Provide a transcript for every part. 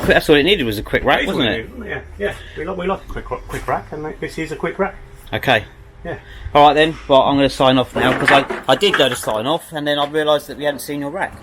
That's all it needed, was a quick rack, wasn't it? Yeah. We like a quick rack, and this is a quick rack. Okay. Yeah. All right then. Well, I'm going to sign off now, because I did go to sign off, and then I realised that we hadn't seen your rack.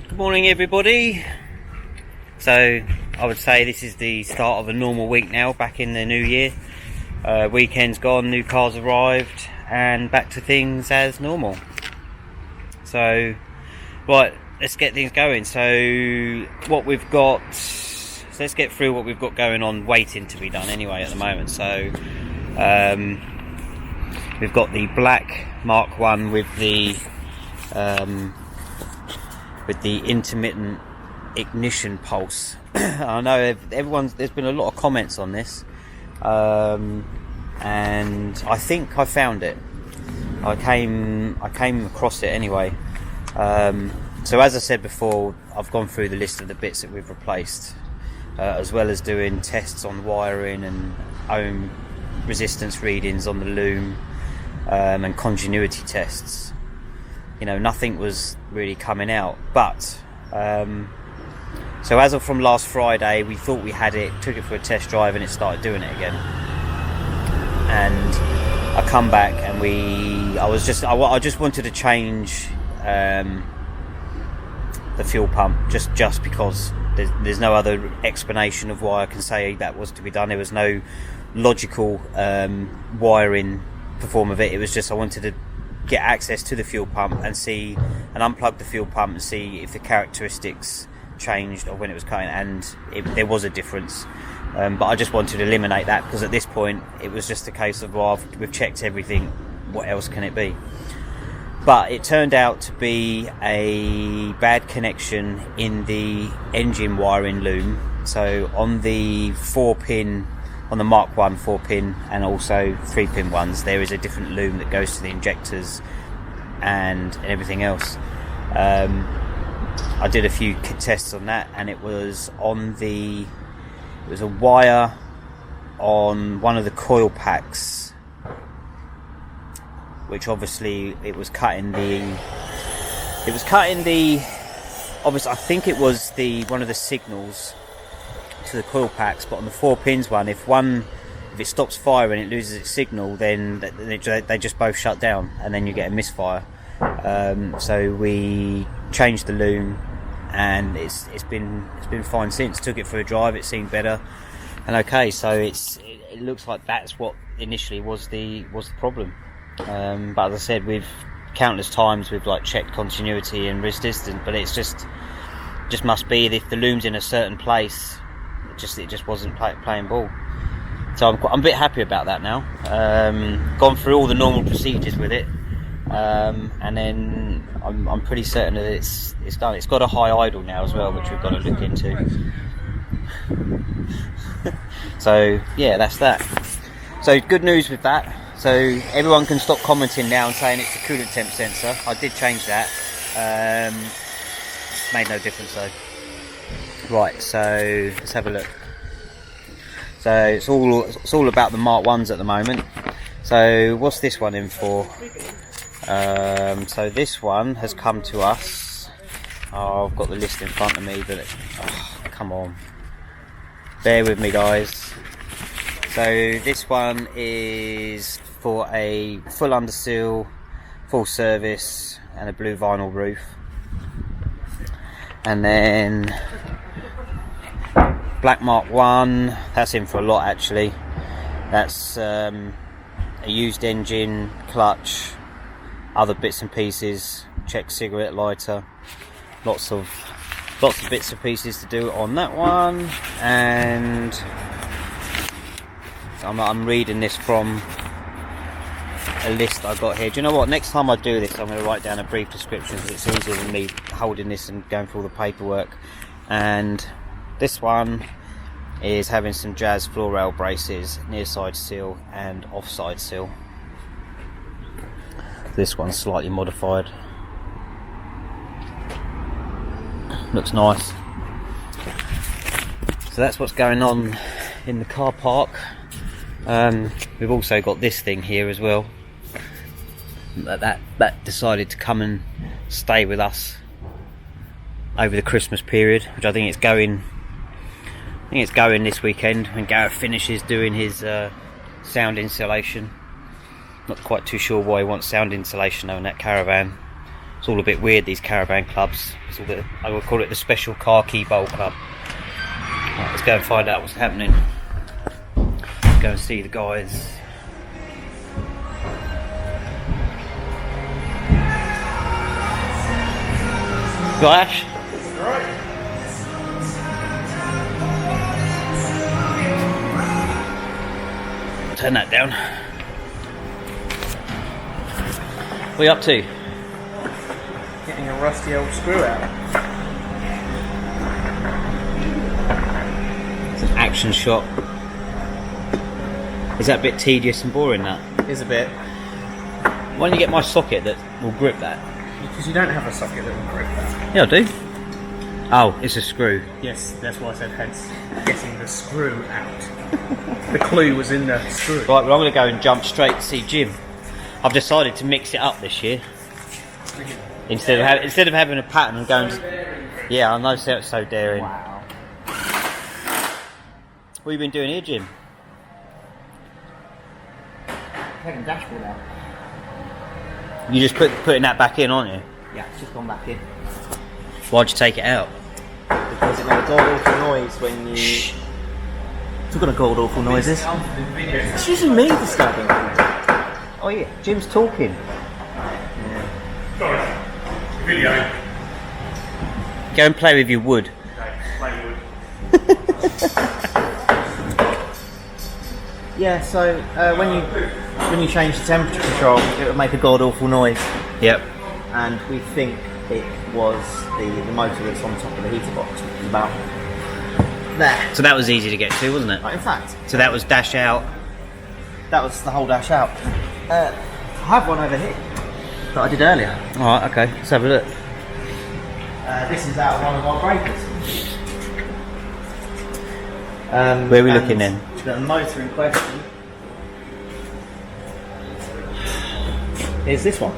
Good morning everybody. So I would say this is the start of a normal week now, back in the new year. Weekend's gone, new cars arrived, and back to things as normal. So right, let's get things going. So what we've got, let's get through what we've got going on, waiting to be done anyway at the moment. So we've got the black Mark 1 with the intermittent ignition pulse. I know there's been a lot of comments on this, and I think I found it. I came across it anyway. So as I said before, I've gone through the list of the bits that we've replaced, as well as doing tests on wiring and ohm resistance readings on the loom, and continuity tests. You know, nothing was really coming out, but so as of from last Friday, we thought we had it, took it for a test drive, and it started doing it again. And I come back, and I just wanted to change the fuel pump, just because there's no other explanation of why I can say that was to be done. There was no logical wiring perform of it. It was just I wanted to get access to the fuel pump and see, and unplug the fuel pump and see if the characteristics changed or when it was cutting, and there was a difference. But I just wanted to eliminate that, because at this point it was just a case of, well, we've checked everything, what else can it be? But it turned out to be a bad connection in the engine wiring loom. So on the 4-pin, on the Mark 1 4-pin and also 3-pin ones, there is a different loom that goes to the injectors and everything else. I did a few tests on that, and it was a wire on one of the coil packs, which obviously it was cutting the obviously I think it was one of the signals to the coil packs. But on the 4 pins one, if it stops firing, it loses its signal, then they just both shut down, and then you get a misfire. So we changed the loom, and it's been fine since. Took it for a drive, it seemed better and okay. So it looks like that's what initially was the problem. But as I said, we've countless times we've checked continuity and resistance, but it's just must be if the loom's in a certain place, it just wasn't playing ball. So I'm a bit happy about that now. Gone through all the normal procedures with it, and then I'm pretty certain that it's done. It's got a high idle now as well, which we've got to look into. So yeah, that's that. So good news with that. So everyone can stop commenting now and saying it's the coolant temp sensor. I did change that. Made no difference though. Right, so let's have a look. So it's all about the Mark 1s at the moment. So what's this one in for? So this one has come to us. Oh, I've got the list in front of me, but come on, bear with me guys. So this one is for a full underseal, full service, and a blue vinyl roof. And then black Mark 1, that's in for a lot actually. That's a used engine, clutch, other bits and pieces, check cigarette lighter, lots of bits and pieces to do on that one. And I'm reading this from a list I got here. Do you know what? Next time I do this, I'm going to write down a brief description, because it's easier than me holding this and going through all the paperwork. And This one is having some Jazz floor rail braces, near side sill and offside sill. This one's slightly modified. Looks nice. So that's what's going on in the car park. We've also got this thing here as well. That decided to come and stay with us over the Christmas period, which I think it's going this weekend when Garath finishes doing his sound insulation. Not quite too sure why he wants sound insulation on that caravan. It's all a bit weird, these caravan clubs. It's all I would call it the special car key bowl club. Right, let's go and find out what's happening. Go and see the guys. Got Ash? Right. Turn that down. What are you up to? Getting a rusty old screw out. It's an action shot. Is that a bit tedious and boring, that? Is a bit. Why don't you get my socket that will grip that? Because you don't have a socket that will grip that. Yeah, I do. Oh, it's a screw. Yes, that's why I said hence getting the screw out. The clue was in the screw. Right, well I'm going to go and jump straight to see Jim. I've decided to mix it up this year. Instead of having a pattern and going... Yeah, I know, it's so daring. Wow. What have you been doing here, Jim? Taking the dashboard out. You just putting that back in, aren't you? Yeah, it's just gone back in. Why'd you take it out? Because it made a god awful noise when you... Shh. Talking of god awful noises. It's usually me disturbing people. Oh yeah, Jim's talking. Sorry. Video. Go and play with your wood. Okay, play wood. Yeah, so when you change the temperature control, it would make a god awful noise. Yep. And we think it was the motor that's on top of the heater box, which is about there. So that was easy to get to, wasn't it? In fact, So that was dash out. that was the whole dash out. I have one over here that I did earlier. Alright, okay, let's have a look. This is out of one of our breakers. Where are we looking then? The motor in question is this one.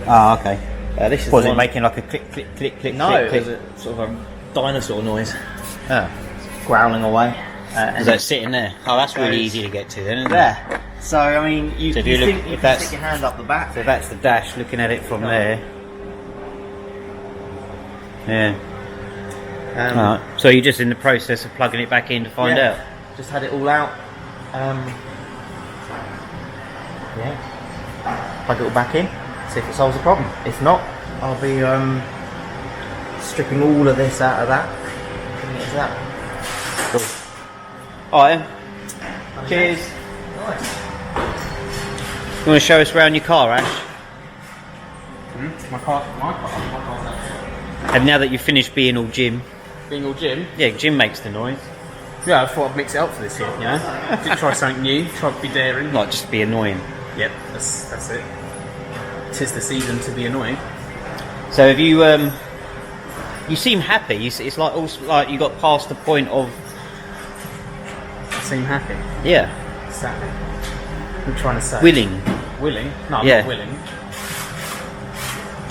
Ah, okay. This is Was the it one- making like a click, click, click, click, No, click, it click? was a sort of a dinosaur noise, Oh. growling away. Is And that sitting there? Oh, that's really goes easy to get to then, isn't it? there. So I mean, you, So if you you look- think if you can that's- stick your hand up the back. So that's the dash, looking at it from there. Yeah. Alright. So you're just in the process of plugging it back in to find Yeah. out? Just had it all out. Yeah. Plug it all back in. See if it solves the problem. If not, I'll be stripping all of this out of that. Putting it into that. Cool. Alright then. Cheers. Nice. You want to show us around your car, Ash? My car. And now that you've finished being all Jim. Being all Jim. Yeah, Jim makes the noise. Yeah, I thought I'd mix it up for this year. You know, did try something new. Try to be daring. Not just be annoying. Yep, that's it. 'Tis the season to be annoying. So have you you seem happy. It's like also like you got past the point of Seem happy. yeah, Exactly. I'm trying to say. willing. Willing? No, I'm Yeah. not willing.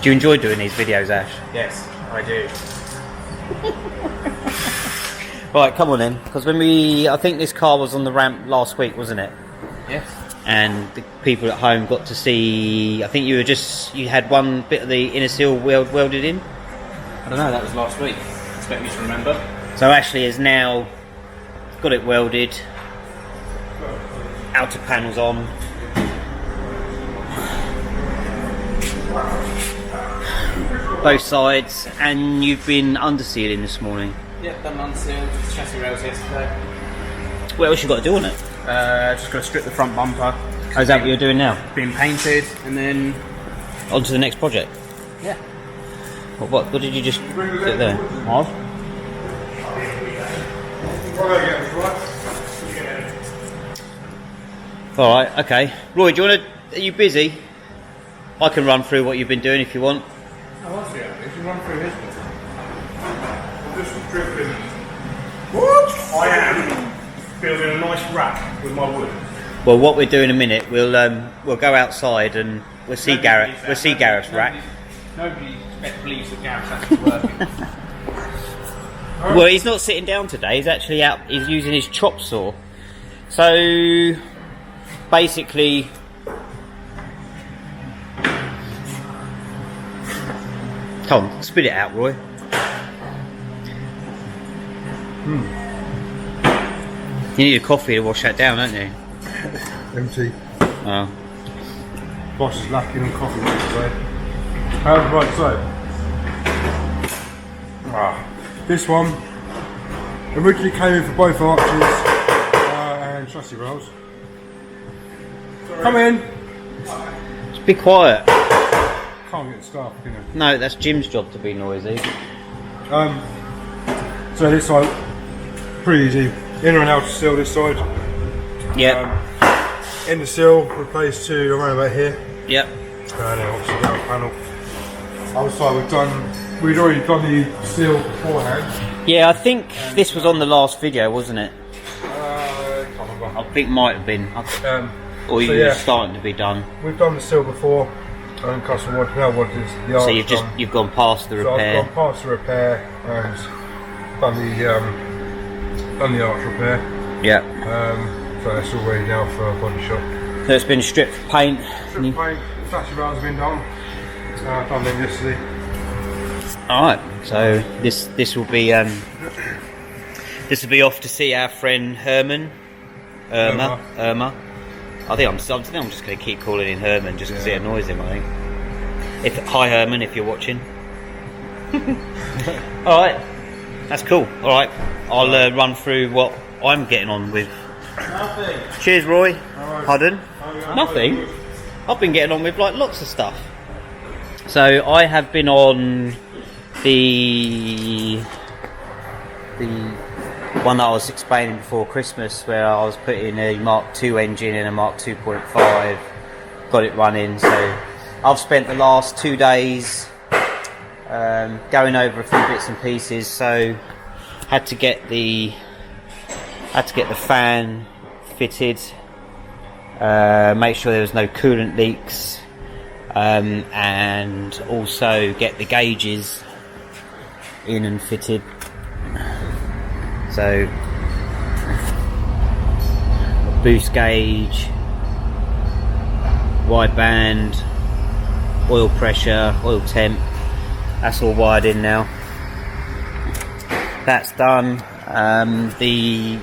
Do you enjoy doing these videos, Ash? Yes, I do. Right, come on then, because I think this car was on the ramp last week, wasn't it? Yes. And the people at home got to see. I think you had one bit of the inner seal welded in. I don't know, that was last week. Expect me to remember. So Ashlee has now got it welded, outer panels on. Both sides, and you've been undersealing this morning. Yep, done unsealed chassis rails yesterday. What else you got to do on it? Just got to strip the front bumper. Oh, is that what you're doing now? Being painted, and then... On to the next project. Yeah. What did you just put there? What? Alright, okay. Roy, do you want to... Are you busy? I can run through what you've been doing if you want. Oh, I see. If you run through this one. I'm just dripping. What? I am building a nice rack with my wood. Well, what we'll do in a minute, we'll go outside and we'll see Garath. We'll see Garath's rack. Nobody believes that Garath's actually working. Well, he's not sitting down today. He's actually out. He's using his chop saw. So basically, come on, spit it out, Roy. You need a coffee to wash that down, don't you? Empty. Oh. Boss is lacking in coffee today. Right, so this one originally came in for both arches and chassis rails. Come in. Just be quiet. Can't get the staff, can you? No, that's Jim's job to be noisy. So this side, pretty easy. Inner and outer sill this side. Yep. In the sill, replaced to around about here. Yep. And then obviously the outer panel. Other side we'd already done the sill beforehand. Yeah, I think this was on the last video, wasn't it? Can't remember. I think it might have been. Or you were starting to be done. We've done the sill before and custom wood. Now what is the arch? So you've gone past the repair. So I've gone past the repair and done the arch repair. Yeah. So it's all ready now for a body shop. So it's been stripped for paint. Strip paint, chassis rails have been done. Done them yesterday. Alright, so this will be off to see our friend Herman. Irma. I think I'm just going to keep calling him Herman just because it annoys him. I think. Hi Herman, if you're watching. All right, that's cool. All right, I'll run through what I'm getting on with. Nothing. Cheers, Roy. Right. Pardon? Nothing. I've been getting on with like lots of stuff. So I have been on the one that I was explaining before Christmas, where I was putting a Mark II engine in a Mark 2.5, got it running. So I've spent the last 2 days going over a few bits and pieces. So had to get the fan fitted, make sure there was no coolant leaks, and also get the gauges in and fitted. So boost gauge, wide band, oil pressure, oil temp, that's all wired in now. That's done. The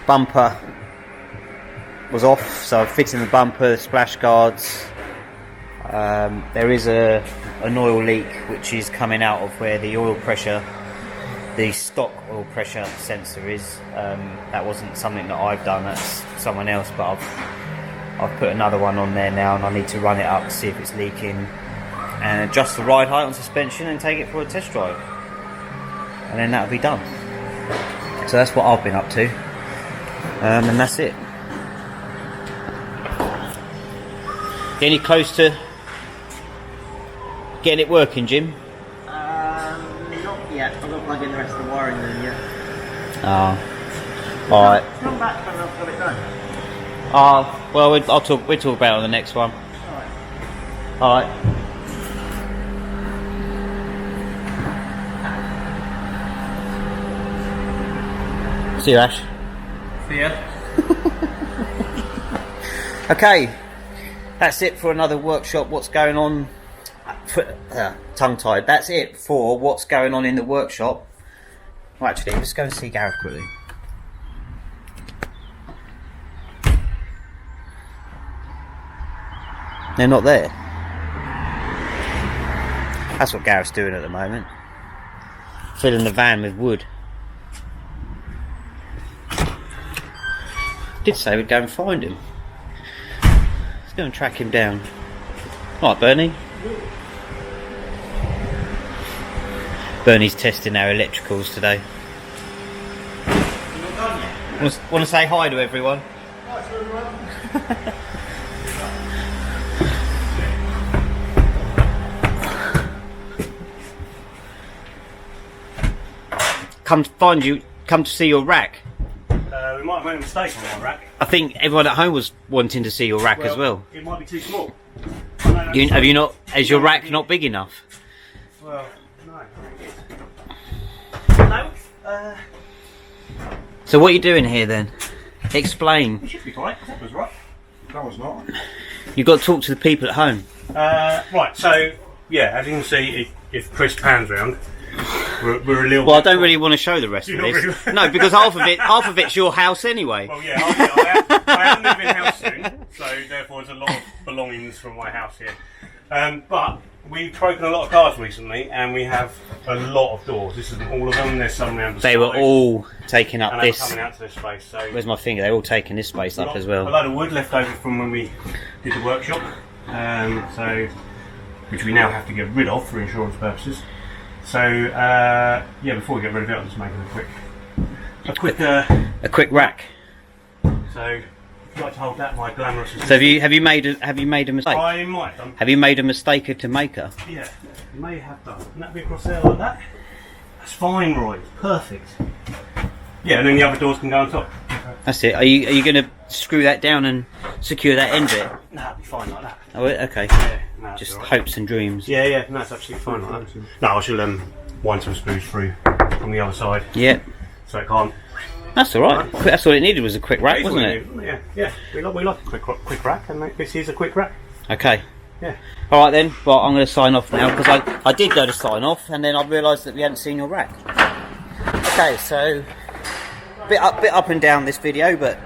bumper was off, so I'm fitting the bumper, the splash guards. There is an oil leak which is coming out of where the oil pressure, the stock oil pressure sensor is. That wasn't something that I've done, that's someone else, but I've put another one on there now, and I need to run it up to see if it's leaking and adjust the ride height on suspension and take it for a test drive, and then that'll be done. So that's what I've been up to, and that's it. Get any close to getting it working, Jim? Not yet. I'm not plugging the rest of the wiring in yet. Alright. Come back when I've got it done. Well, we'll talk about it on the next one. Alright. See you, Ash. See ya. Okay, that's it for another workshop. What's going on? Tongue-tied. That's it for what's going on in the workshop. Well, actually, let's go and see Garath quickly. They're not there. That's what Garath's doing at the moment. Filling the van with wood. Did say we'd go and find him. Let's go and track him down. Right, Bernie. Bernie's testing our electricals today. Want to say hi to everyone? Hi to everyone. Come to see your rack. We might have made a mistake on our rack. I think everyone at home was wanting to see your rack as well. It might be too small. Have you not? Is your rack not big enough? Well, no. No. So what are you doing here then? Explain. It should be fine. That was right. That was not. You've got to talk to the people at home. Right, so, yeah, as you can see, if Chris pans round, we're a little Well, I bit don't really want to show the rest of not this. really? No, because half of it's your house anyway. Well, yeah, I am moving house soon, so therefore there's a lot of belongings from my house here. But we've broken a lot of cars recently, and we have a lot of doors. This isn't all of them. There's some around the They side, were all taking up and they're this. coming out to this space. So Where's my finger? They're all taking this space up as a well. load of wood left over from when we did the workshop, which we now have to get rid of for insurance purposes. So yeah, before we get rid of it, I'll just make it A quick rack. So if you'd like to hold that, my glamorous assistant. So have you made a mistake? I might have done. Have you made a mistake to make her? Yeah, you may have done. And that'd be across there like that. That's fine, Roy. Perfect. Yeah, and then the other doors can go on top. That's it. Are you going to screw that down and secure that end bit? No, it'd be fine like that. Oh, okay. Yeah, no, that'd Just be all right. hopes and dreams. Yeah, no, it's absolutely fine like that. No, I shall wind some screws through from the other side, Yeah. so it can't. That's all right. That's all it needed was a quick rack, wasn't it? Yeah. We like a quick rack, and this is a quick rack. Okay. Yeah. All right then. Well, I'm going to sign off now because I did go to sign off and then I realised that we hadn't seen your rack. Okay, so bit up and down this video, but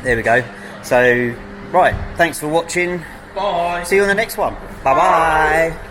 there we go. So right, thanks for watching. Bye. See you on the next one. Bye bye.